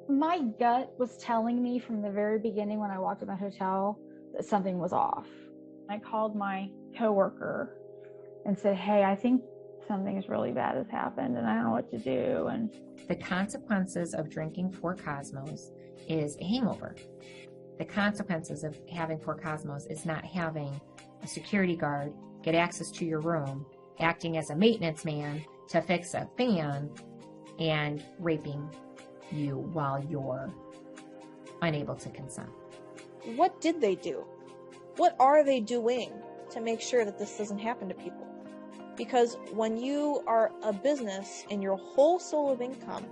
My gut was telling me from the very beginning when I walked in the hotel that something was off. I called my coworker and said, "Hey, I think something really bad has happened and I don't know what to do." And The consequences of drinking Four Cosmos is a hangover. The consequences of having Four Cosmos is not having a security guard get access to your room, acting as a maintenance man to fix a fan, and raping you while you're unable to consent. What did they do? What are they doing to make sure that this doesn't happen to people? Because when you are a business and your whole soul of income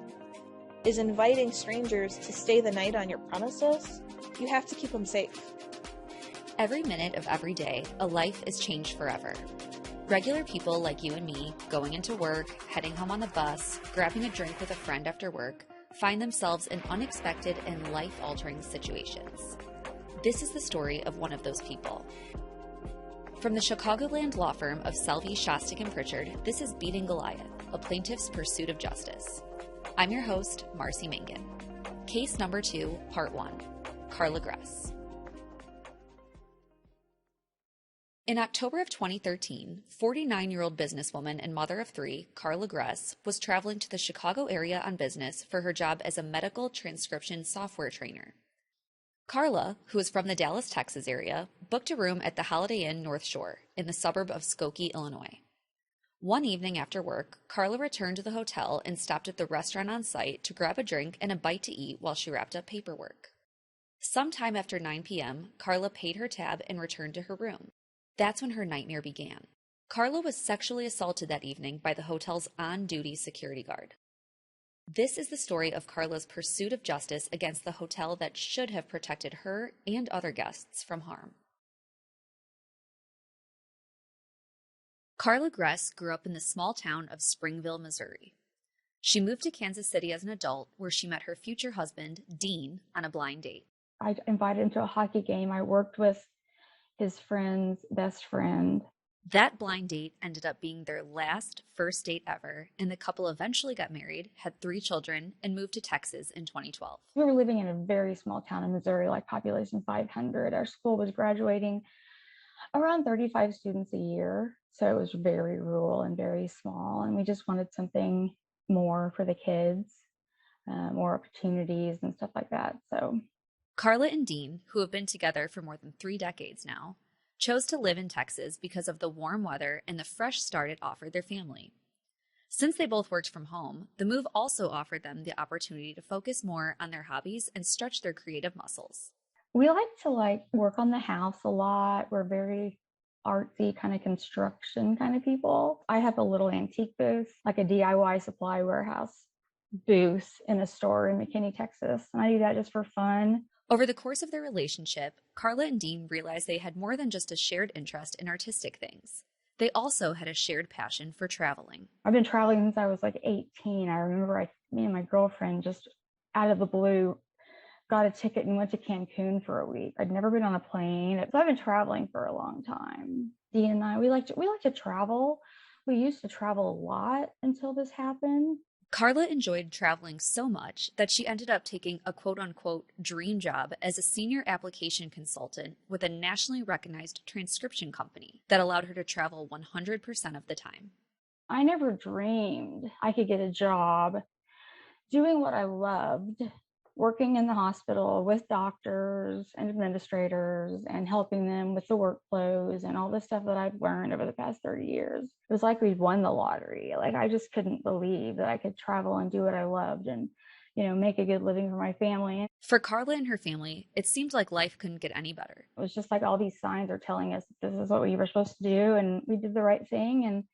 is inviting strangers to stay the night on your premises, you have to keep them safe. Every minute of every day, a life is changed forever. Regular people like you and me, going into work, heading home on the bus, grabbing a drink with a friend after work, find themselves in unexpected and life-altering situations. This is the story of one of those people. From the Chicagoland law firm of Selby, Shostak & Pritchard, this is Beating Goliath, a plaintiff's pursuit of justice. I'm your host, Marcy Mangan. Case number 2, part 1, Karla Gress. In October of 2013, 49-year-old businesswoman and mother of 3, Karla Gress, was traveling to the Chicago area on business for her job as a medical transcription software trainer. Karla, who is from the Dallas, Texas area, booked a room at the Holiday Inn Northshore in the suburb of Skokie, Illinois. One evening after work, Karla returned to the hotel and stopped at the restaurant on site to grab a drink and a bite to eat while she wrapped up paperwork. Sometime after 9 p.m., Karla paid her tab and returned to her room. That's when her nightmare began. Karla was sexually assaulted that evening by the hotel's on-duty security guard. This is the story of Karla's pursuit of justice against the hotel that should have protected her and other guests from harm. Karla Gress grew up in the small town of Springville, Missouri. She moved to Kansas City as an adult, where she met her future husband, Dean, on a blind date. I invited him to a hockey game. I worked with his friend's best friend. That blind date ended up being their last first date ever, and the couple eventually got married, had 3 children, and moved to Texas in 2012. We were living in a very small town in Missouri, like population 500. Our school was graduating around 35 students a year. So it was very rural and very small. And we just wanted something more for the kids, more opportunities and stuff like that. So Karla and Dean, who have been together for more than 3 decades now, chose to live in Texas because of the warm weather and the fresh start it offered their family. Since they both worked from home, the move also offered them the opportunity to focus more on their hobbies and stretch their creative muscles. we like to work on the house a lot. We're very artsy kind of construction kind of people. I have a little antique booth, like a DIY supply warehouse booth in a store in McKinney, Texas. And I do that just for fun. Over the course of their relationship, Karla and Dean realized they had more than just a shared interest in artistic things. They also had a shared passion for traveling. I've been traveling since I was 18. I remember me and my girlfriend just out of the blue got a ticket and went to Cancun for a week. I'd never been on a plane. So I've been traveling for a long time. Dean and I, we like to travel. We used to travel a lot until this happened. Karla enjoyed traveling so much that she ended up taking a quote-unquote dream job as a senior application consultant with a nationally recognized transcription company that allowed her to travel 100% of the time. I never dreamed I could get a job doing what I loved, working in the hospital with doctors and administrators and helping them with the workflows and all the stuff that I've learned over the past 30 years. It was like we'd won the lottery. I just couldn't believe that I could travel and do what I loved and, make a good living for my family. For Karla and her family, it seemed like life couldn't get any better. It was just like all these signs are telling us this is what we were supposed to do, and we did the right thing, and,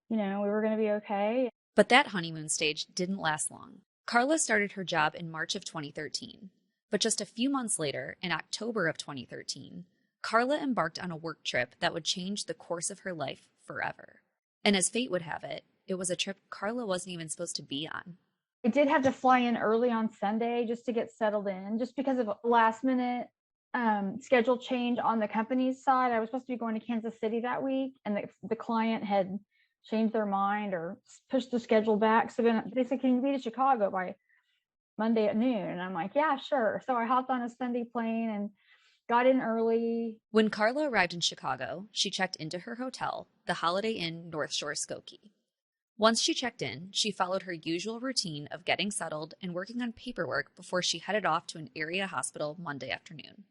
we were going to be okay. But that honeymoon stage didn't last long. Karla started her job in March of 2013, but just a few months later, in October of 2013, Karla embarked on a work trip that would change the course of her life forever. And as fate would have it, it was a trip Karla wasn't even supposed to be on. I did have to fly in early on Sunday just to get settled in, just because of a last minute schedule change on the company's side. I was supposed to be going to Kansas City that week, and the client had changed their mind or pushed the schedule back. So then they said, "Can you be to Chicago by Monday at noon. And I'm like, yeah, sure. So I hopped on a Sunday plane and got in early. When Karla arrived in Chicago, she checked into her hotel, the Holiday Inn Northshore Skokie. Once she checked in, she followed her usual routine of getting settled and working on paperwork before she headed off to an area hospital Monday afternoon.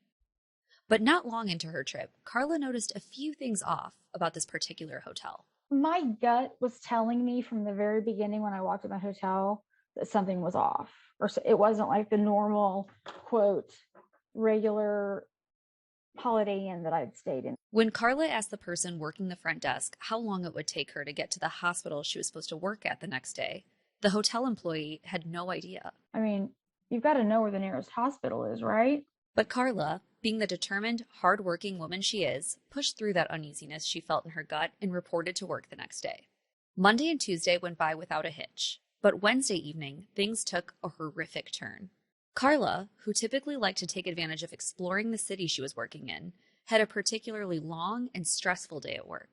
But not long into her trip, Karla noticed a few things off about this particular hotel. My gut was telling me from the very beginning when I walked in my hotel that something was off, or it wasn't like the normal, quote, regular Holiday Inn that I'd stayed in. When Karla asked the person working the front desk how long it would take her to get to the hospital she was supposed to work at the next day, the hotel employee had no idea. I mean, you've got to know where the nearest hospital is, right? But Karla, being the determined, hard-working woman she is, pushed through that uneasiness she felt in her gut and reported to work the next day. Monday and Tuesday went by without a hitch, but Wednesday evening, things took a horrific turn. Karla, who typically liked to take advantage of exploring the city she was working in, had a particularly long and stressful day at work.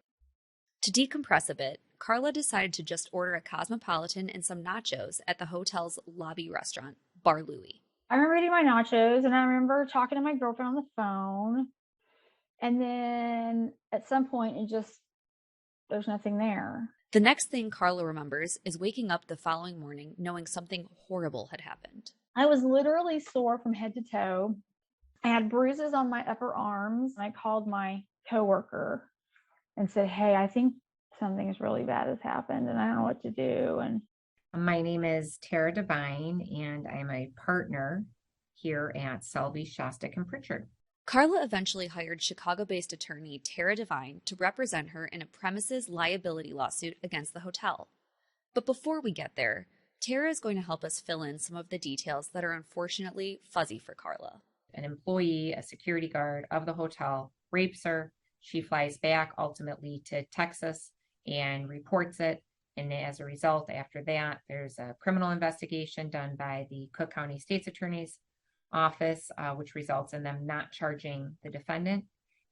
To decompress a bit, Karla decided to just order a Cosmopolitan and some nachos at the hotel's lobby restaurant, Bar Louie. I remember eating my nachos, and I remember talking to my girlfriend on the phone. And then at some point, there's nothing there. The next thing Karla remembers is waking up the following morning knowing something horrible had happened. I was literally sore from head to toe. I had bruises on my upper arms. I called my coworker and said, hey, I think something really bad has happened and I don't know what to do. And my name is Tara Devine, and I'm a partner here at Selby, Shostak & Pritchard. Karla eventually hired Chicago-based attorney Tara Devine to represent her in a premises liability lawsuit against the hotel. But before we get there, Tara is going to help us fill in some of the details that are unfortunately fuzzy for Karla. An employee, a security guard of the hotel, rapes her. She flies back ultimately to Texas and reports it. And as a result, after that, there's a criminal investigation done by the Cook County State's Attorney's Office, which results in them not charging the defendant.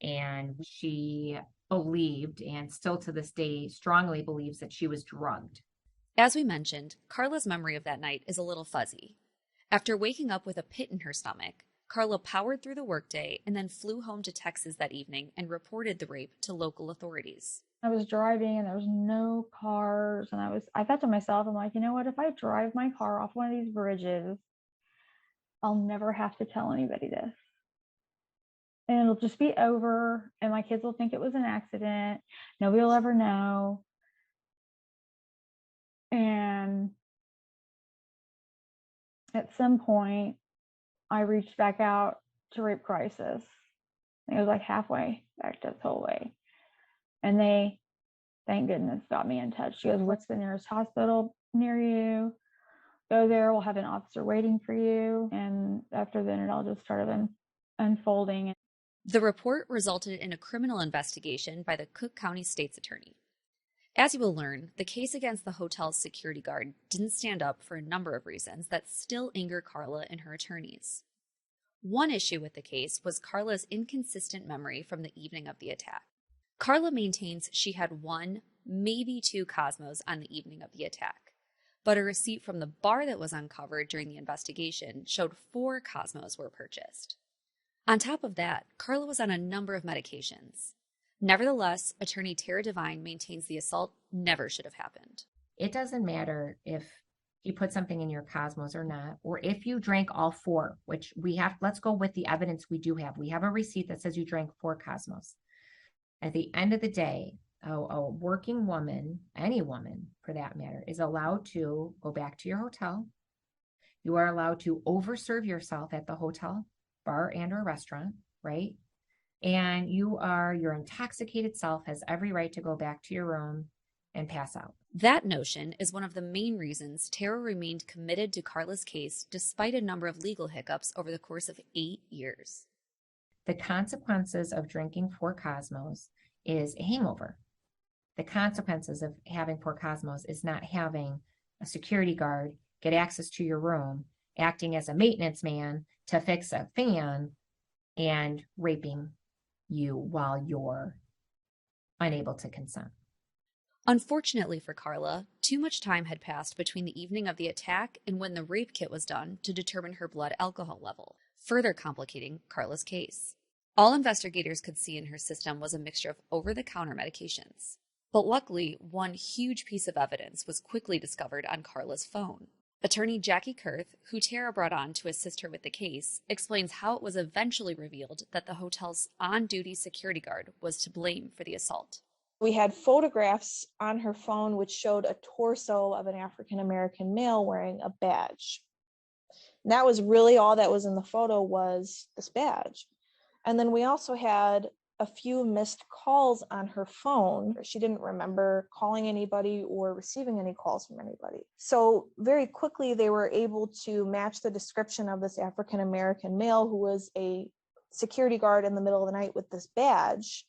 And she believed, and still to this day strongly believes, that she was drugged. As we mentioned, Karla's memory of that night is a little fuzzy. After waking up with a pit in her stomach, Karla powered through the workday and then flew home to Texas that evening and reported the rape to local authorities. I was driving and there was no cars. And I thought to myself, I'm like, you know what? If I drive my car off one of these bridges, I'll never have to tell anybody this. And it'll just be over and my kids will think it was an accident. Nobody will ever know. And at some point, I reached back out to Rape Crisis. It was like halfway back this whole way. And they, thank goodness, got me in touch. She goes, what's the nearest hospital near you? Go there, we'll have an officer waiting for you. And after then, it all just started unfolding. The report resulted in a criminal investigation by the Cook County State's Attorney. As you will learn, the case against the hotel's security guard didn't stand up for a number of reasons that still anger Karla and her attorneys. One issue with the case was Karla's inconsistent memory from the evening of the attack. Karla maintains she had 1, maybe 2 Cosmos on the evening of the attack, but a receipt from the bar that was uncovered during the investigation showed 4 Cosmos were purchased. On top of that, Karla was on a number of medications. Nevertheless, attorney Tara Devine maintains the assault never should have happened. It doesn't matter if he put something in your Cosmos or not, or if you drank all 4, which we have. Let's go with the evidence we do have. We have a receipt that says you drank 4 Cosmos. At the end of the day, a working woman, any woman for that matter, is allowed to go back to your hotel. You are allowed to overserve yourself at the hotel, bar, and or restaurant, right? And your intoxicated self has every right to go back to your room and pass out. That notion is one of the main reasons Tara remained committed to Karla's case despite a number of legal hiccups over the course of 8 years. The consequences of drinking 4 Cosmos is a hangover. The consequences of having 4 Cosmos is not having a security guard get access to your room, acting as a maintenance man to fix a fan, and raping you while you're unable to consent. Unfortunately for Karla, too much time had passed between the evening of the attack and when the rape kit was done to determine her blood alcohol level, further complicating Karla's case. All investigators could see in her system was a mixture of over-the-counter medications. But luckily, one huge piece of evidence was quickly discovered on Karla's phone. Attorney Jackie Kurth, who Tara brought on to assist her with the case, explains how it was eventually revealed that the hotel's on-duty security guard was to blame for the assault. We had photographs on her phone which showed a torso of an African-American male wearing a badge. And that was really all that was in the photo, was this badge. And then we also had a few missed calls on her phone. She didn't remember calling anybody or receiving any calls from anybody. So very quickly, they were able to match the description of this African-American male who was a security guard in the middle of the night with this badge,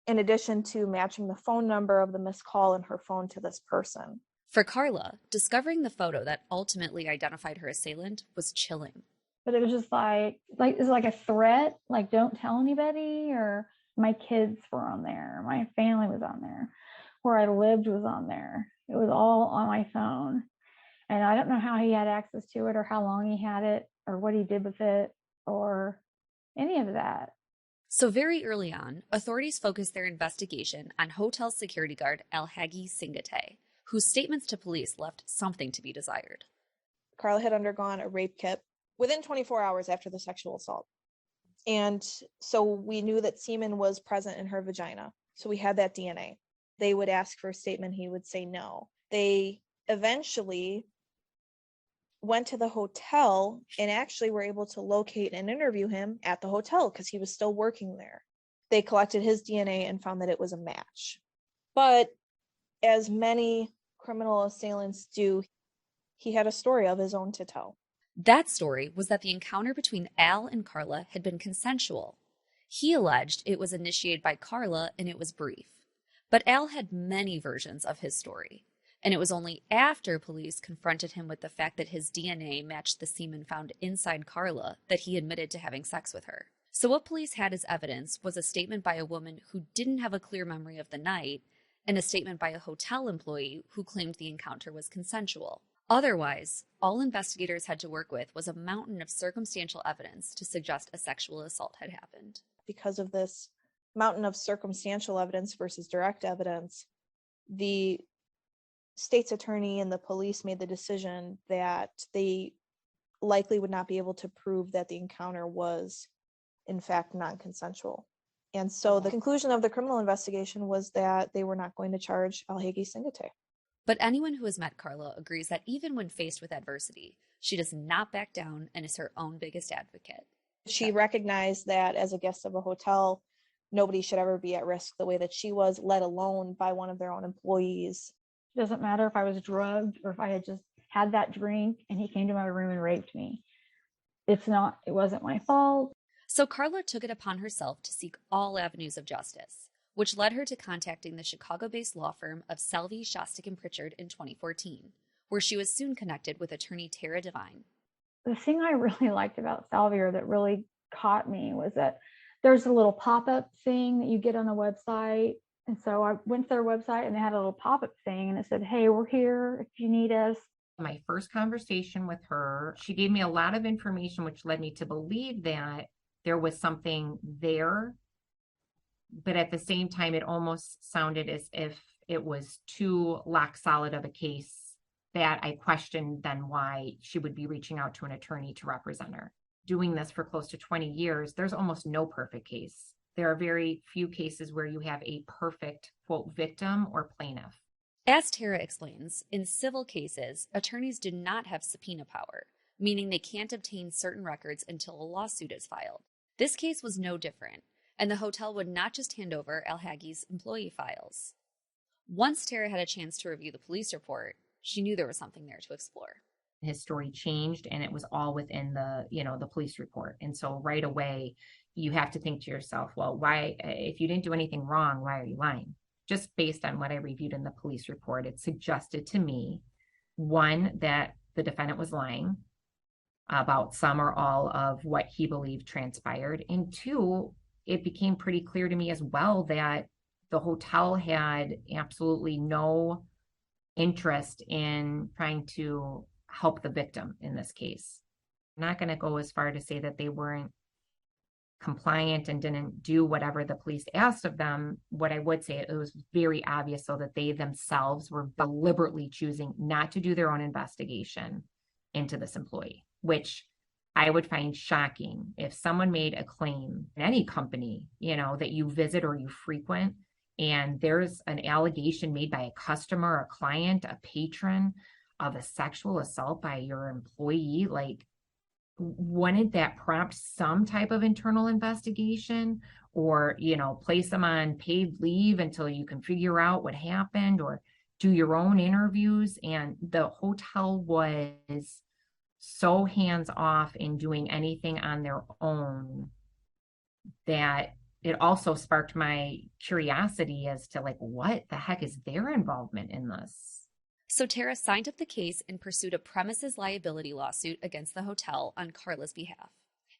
in addition to matching the phone number of the missed call in her phone to this person. For Karla, discovering the photo that ultimately identified her assailant was chilling. But it was just it's like a threat, like don't tell anybody, or my kids were on there, my family was on there, where I lived was on there. It was all on my phone. And I don't know how he had access to it or how long he had it or what he did with it or any of that. So very early on, authorities focused their investigation on hotel security guard Alhagi Singate, whose statements to police left something to be desired. Karla had undergone a rape kit within 24 hours after the sexual assault. And so we knew that semen was present in her vagina. So we had that DNA. They would ask for a statement. He would say no. They eventually went to the hotel and actually were able to locate and interview him at the hotel because he was still working there. They collected his DNA and found that it was a match. But as many criminal assailants do, he had a story of his own to tell. That story was that the encounter between Al and Karla had been consensual. He alleged it was initiated by Karla and it was brief. But Al had many versions of his story, and it was only after police confronted him with the fact that his DNA matched the semen found inside Karla that he admitted to having sex with her. So what police had as evidence was a statement by a woman who didn't have a clear memory of the night and a statement by a hotel employee who claimed the encounter was consensual. Otherwise, all investigators had to work with was a mountain of circumstantial evidence to suggest a sexual assault had happened. Because of this mountain of circumstantial evidence versus direct evidence, the state's attorney and the police made the decision that they likely would not be able to prove that the encounter was, in fact, non-consensual. And so the conclusion of the criminal investigation was that they were not going to charge Alhagi Singate. But anyone who has met Karla agrees that even when faced with adversity, she does not back down and is her own biggest advocate. She recognized that as a guest of a hotel, nobody should ever be at risk the way that she was, let alone by one of their own employees. It doesn't matter if I was drugged or if I had just had that drink and he came to my room and raped me. It wasn't my fault. So Karla took it upon herself to seek all avenues of justice, which led her to contacting the Chicago-based law firm of Selvey, Shostak & Pritchard in 2014, where she was soon connected with attorney Tara Devine. The thing I really liked about Selvey, or that really caught me, was that there's a little pop-up thing that you get on the website. And so I went to their website and they had a little pop-up thing and it said, hey, we're here if you need us. My first conversation with her, she gave me a lot of information, which led me to believe that there was something there. But at the same time, it almost sounded as if it was too lock solid of a case that I questioned then why she would be reaching out to an attorney to represent her. Doing this for close to 20 years, there's almost no perfect case. There are very few cases where you have a perfect, quote, victim or plaintiff. As Tara explains, in civil cases, attorneys do not have subpoena power, meaning they can't obtain certain records until a lawsuit is filed. This case was no different, and the hotel would not just hand over Alhagi's employee files. Once Tara had a chance to review the police report, she knew there was something there to explore. His story changed, and it was all within the police report. And so right away, you have to think to yourself, well, why, if you didn't do anything wrong, why are you lying? Just based on what I reviewed in the police report, it suggested to me, one, that the defendant was lying about some or all of what he believed transpired. And two, it became pretty clear to me as well that the hotel had absolutely no interest in trying to help the victim in this case. I'm not going to go as far to say that they weren't compliant and didn't do whatever the police asked of them. What I would say, it was very obvious so that they themselves were deliberately choosing not to do their own investigation into this employee, which I would find shocking. If someone made a claim in any company, that you visit or you frequent, and there's an allegation made by a customer, a client, a patron of a sexual assault by your employee, like, wouldn't that prompt some type of internal investigation, or place them on paid leave until you can figure out what happened, or do your own interviews? And the hotel was so hands off in doing anything on their own that it also sparked my curiosity as to, like, what the heck is their involvement in this? So Tara signed up the case and pursued a premises liability lawsuit against the hotel on Karla's behalf.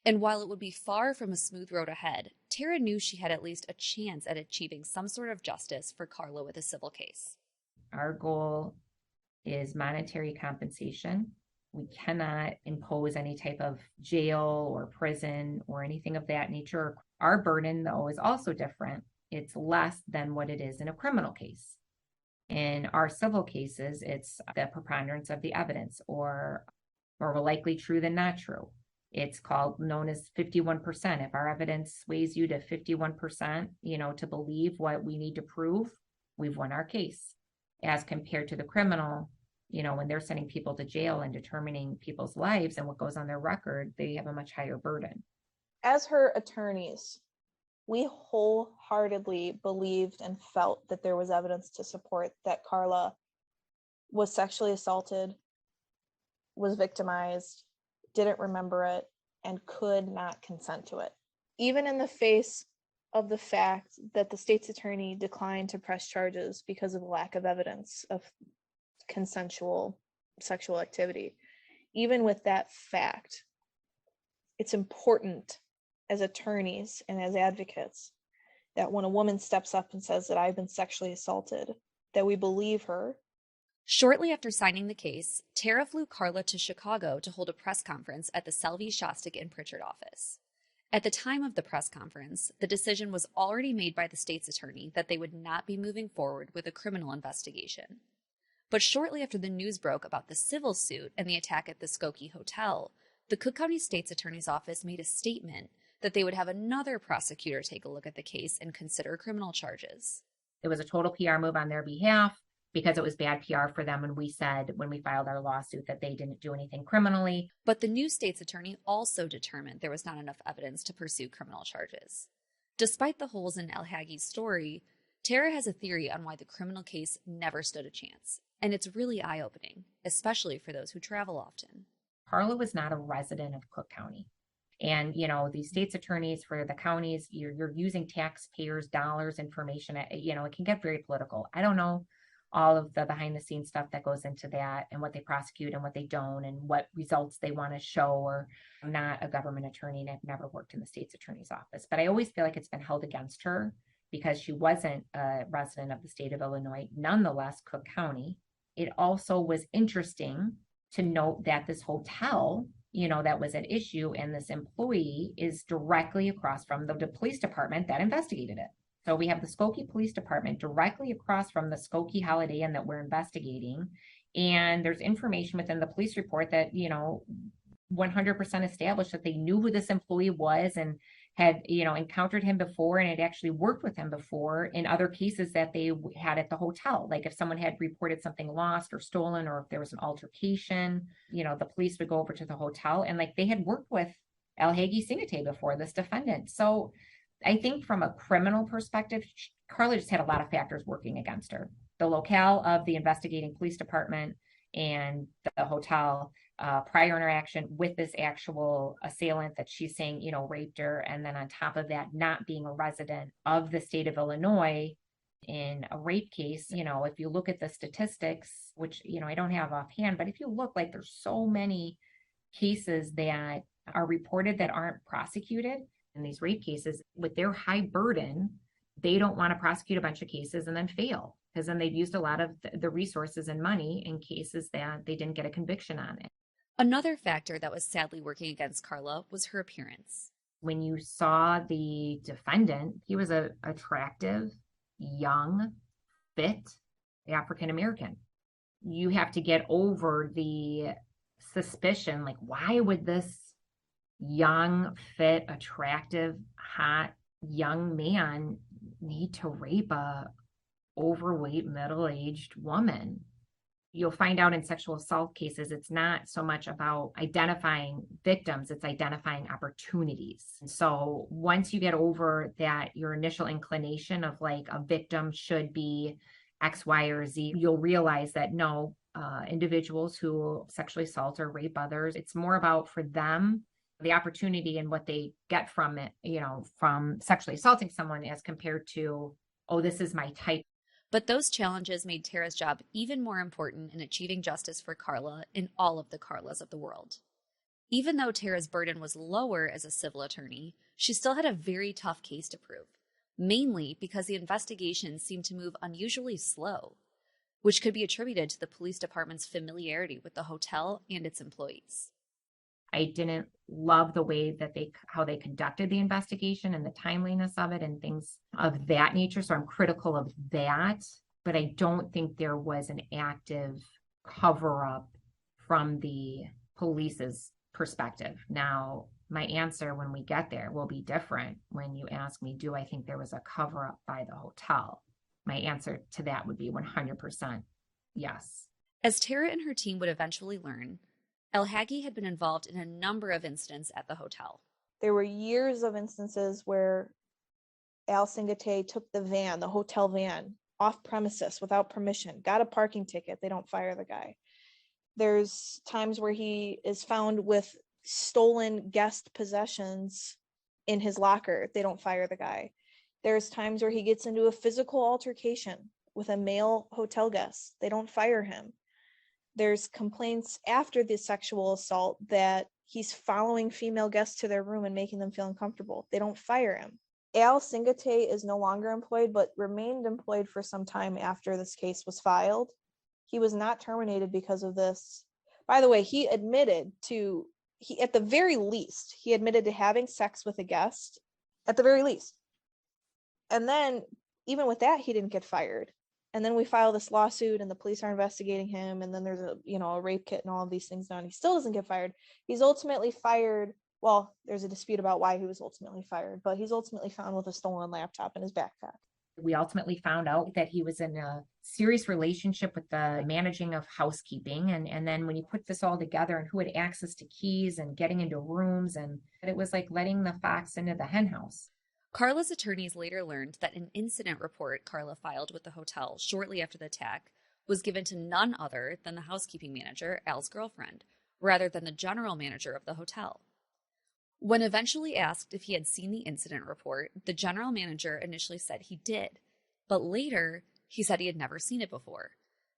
And while it would be far from a smooth road ahead, Tara knew she had at least a chance at achieving some sort of justice for Karla with a civil case. Our goal is monetary compensation. We cannot impose any type of jail or prison or anything of that nature. Our burden, though, is also different. It's less than what it is in a criminal case. In our civil cases, it's the preponderance of the evidence, or more likely true than not true. It's known as 51%. If our evidence sways you to 51%, to believe what we need to prove, we've won our case. As compared to the criminal, when they're sending people to jail and determining people's lives and what goes on their record, they have a much higher burden. As her attorneys, we wholeheartedly believed and felt that there was evidence to support that Karla was sexually assaulted, was victimized, didn't remember it, and could not consent to it. Even in the face of the fact that the state's attorney declined to press charges because of a lack of evidence of consensual sexual activity, even with that fact, it's important as attorneys and as advocates that when a woman steps up and says that I've been sexually assaulted, that we believe her. Shortly after signing the case, Tara flew Karla to Chicago to hold a press conference at the Selvey, Shostak, and Pritchard office. At the time of the press conference, the decision was already made by the state's attorney that they would not be moving forward with a criminal investigation. But shortly after the news broke about the civil suit and the attack at the Skokie Hotel, the Cook County State's Attorney's Office made a statement that they would have another prosecutor take a look at the case and consider criminal charges. It was a total PR move on their behalf because it was bad PR for them. And we said when we filed our lawsuit that they didn't do anything criminally. But the new state's attorney also determined there was not enough evidence to pursue criminal charges. Despite the holes in El-Hagi's story, Tara has a theory on why the criminal case never stood a chance. And it's really eye-opening, especially for those who travel often. Karla was not a resident of Cook County. And, these state's attorneys for the counties, you're using taxpayers' dollars, information, it can get very political. I don't know all of the behind the scenes stuff that goes into that and what they prosecute and what they don't and what results they want to show. Or I'm not a government attorney and I've never worked in the state's attorney's office, but I always feel like it's been held against her because she wasn't a resident of the state of Illinois, nonetheless, Cook County. It also was interesting to note that this hotel, that was at issue, and this employee is directly across from the police department that investigated it. So we have the Skokie Police Department directly across from the Skokie Holiday Inn that we're investigating. And there's information within the police report that, 100% established that they knew who this employee was and had, encountered him before and had actually worked with him before in other cases that they had at the hotel. Like if someone had reported something lost or stolen, or if there was an altercation, the police would go over to the hotel and they had worked with El-Hagi Sinate before, this defendant. So I think from a criminal perspective, Karla just had a lot of factors working against her. The locale of the investigating police department and the hotel, prior interaction with this actual assailant that she's saying, raped her. And then on top of that, not being a resident of the state of Illinois in a rape case, if you look at the statistics, which, I don't have offhand, but if you look, there's so many cases that are reported that aren't prosecuted in these rape cases with their high burden. they don't want to prosecute a bunch of cases and then fail, because then they've used a lot of the resources and money in cases that they didn't get a conviction on it. Another factor that was sadly working against Karla was her appearance. When you saw the defendant, he was an attractive, young, fit African American. You have to get over the suspicion, like, why would this young, fit, attractive, hot young man need to rape a overweight, middle-aged woman? You'll find out in sexual assault cases, it's not so much about identifying victims, it's identifying opportunities. So once you get over that, your initial inclination of like a victim should be X, Y, or Z, you'll realize that no, individuals who sexually assault or rape others, it's more about for them, the opportunity and what they get from it, from sexually assaulting someone as compared to, oh, this is my type. But those challenges made Tara's job even more important in achieving justice for Karla and all of the Karlas of the world. Even though Tara's burden was lower as a civil attorney, she still had a very tough case to prove, mainly because the investigation seemed to move unusually slow, which could be attributed to the police department's familiarity with the hotel and its employees. I didn't love the way that how they conducted the investigation and the timeliness of it and things of that nature. So I'm critical of that, but I don't think there was an active cover up from the police's perspective. Now, my answer when we get there will be different. When you ask me, do I think there was a cover up by the hotel? My answer to that would be 100% yes. As Tara and her team would eventually learn, El-Haggi had been involved in a number of incidents at the hotel. There were years of instances where Al Singate took the hotel van, off premises without permission, got a parking ticket. They don't fire the guy. There's times where he is found with stolen guest possessions in his locker. They don't fire the guy. There's times where he gets into a physical altercation with a male hotel guest. They don't fire him. There's complaints after the sexual assault that he's following female guests to their room and making them feel uncomfortable. They don't fire him. Al Singate is no longer employed, but remained employed for some time after this case was filed. He was not terminated because of this. By the way, at the very least, he admitted to having sex with a guest, at the very least. And then, even with that, he didn't get fired. And then we file this lawsuit and the police are investigating him. And then there's a rape kit and all of these things done. He still doesn't get fired. He's ultimately fired. Well, there's a dispute about why he was ultimately fired, but he's ultimately found with a stolen laptop in his backpack. We ultimately found out that he was in a serious relationship with the managing of housekeeping. And then when you put this all together and who had access to keys and getting into rooms, and it was like letting the fox into the hen house. Karla's attorneys later learned that an incident report Karla filed with the hotel shortly after the attack was given to none other than the housekeeping manager, Al's girlfriend, rather than the general manager of the hotel. When eventually asked if he had seen the incident report, the general manager initially said he did, but later he said he had never seen it before.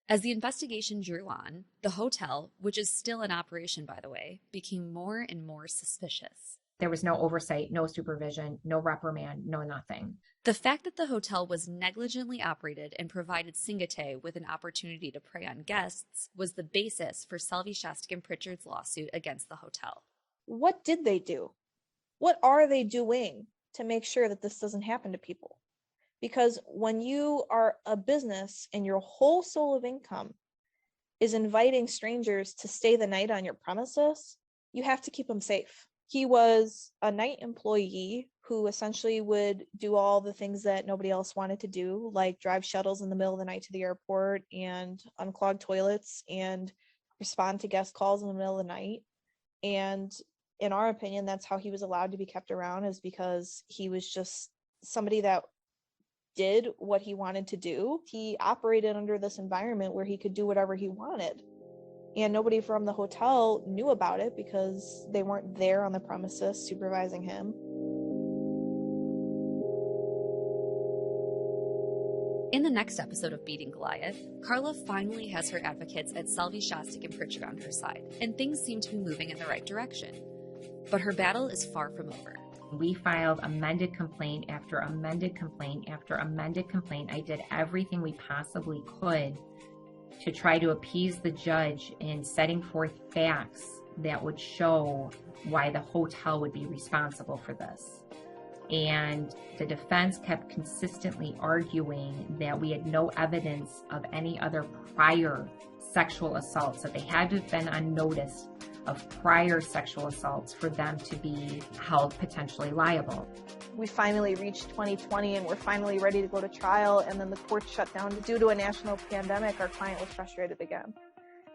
As the investigation drew on, the hotel, which is still in operation by the way, became more and more suspicious. There was no oversight, no supervision, no reprimand, no nothing. The fact that the hotel was negligently operated and provided Singate with an opportunity to prey on guests was the basis for Selvie Shostak and Pritchard's lawsuit against the hotel. What did they do? What are they doing to make sure that this doesn't happen to people? Because when you are a business and your whole soul of income is inviting strangers to stay the night on your premises, you have to keep them safe. He was a night employee who essentially would do all the things that nobody else wanted to do, like drive shuttles in the middle of the night to the airport and unclog toilets and respond to guest calls in the middle of the night. And in our opinion, that's how he was allowed to be kept around, is because he was just somebody that did what he wanted to do. He operated under this environment where he could do whatever he wanted. And nobody from the hotel knew about it because they weren't there on the premises supervising him. In the next episode of Beating Goliath, Karla finally has her advocates at Selvie Shostak and Pritchard on her side, and things seem to be moving in the right direction. But her battle is far from over. We filed amended complaint after amended complaint after amended complaint. I did everything we possibly could to try to appease the judge in setting forth facts that would show why the hotel would be responsible for this. And the defense kept consistently arguing that we had no evidence of any other prior sexual assaults, that they had to have been on notice of prior sexual assaults for them to be held potentially liable. We finally reached 2020 and we're finally ready to go to trial, and then the court shut down due to a national pandemic. Our client was frustrated again,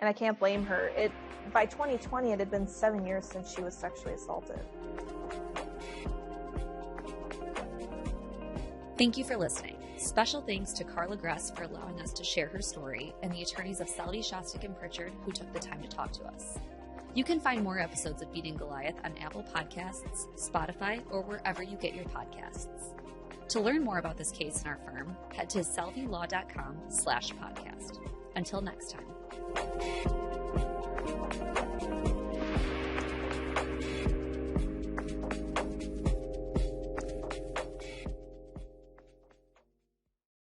and I can't blame her. By 2020, it had been 7 years since she was sexually assaulted. Thank you for listening. Special thanks to Karla Gress for allowing us to share her story, and the attorneys of Seldy, Shostak, and Pritchard who took the time to talk to us. You can find more episodes of Beating Goliath on Apple Podcasts, Spotify, or wherever you get your podcasts. To learn more about this case and our firm, head to seldylaw.com/podcast. Until next time.